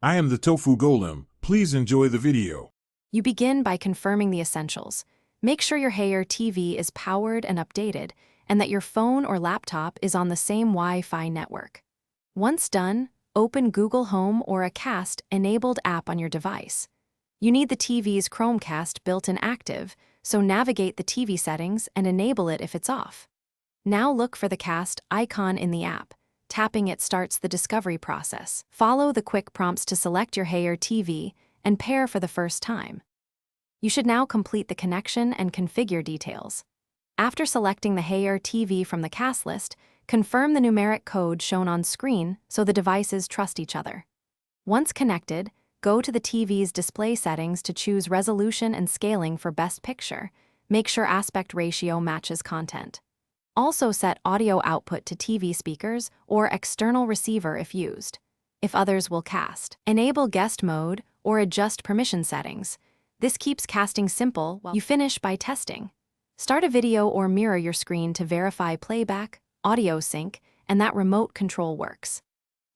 I am the Tofu Golem. Please enjoy the video. You begin by confirming the essentials. Make sure your Hey TV is powered and updated, and that your phone or laptop is on the same Wi-Fi network. Once done, open Google Home or a Cast-enabled app on your device. You need the TV's Chromecast built-in active, so navigate the TV settings and enable it if it's off. Now look for the Cast icon in the app. Tapping it starts the discovery process. Follow the quick prompts to select your Hey TV and pair for the first time. You should now complete the connection and configure details. After selecting the Hey TV from the Cast list, confirm the numeric code shown on screen so the devices trust each other. Once connected, go to the TV's display settings to choose resolution and scaling for best picture. Make sure aspect ratio matches content. Also set audio output to TV speakers or external receiver if used. If others will cast, enable guest mode or adjust permission settings. This keeps casting simple while you finish by testing. Start a video or mirror your screen to verify playback, audio sync, and that remote control works.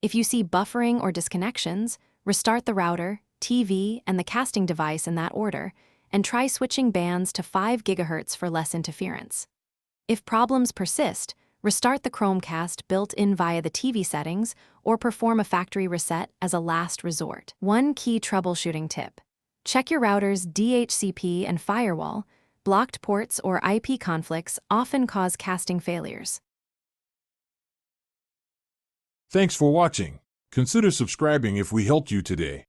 If you see buffering or disconnections, restart the router, TV, and the casting device in that order, and try switching bands to 5 GHz for less interference. If problems persist, restart the Chromecast built in via the TV settings or perform a factory reset as a last resort. One key troubleshooting tip: check your router's DHCP and firewall. Blocked ports or IP conflicts often cause casting failures. Thanks for watching. Consider subscribing if we helped you today.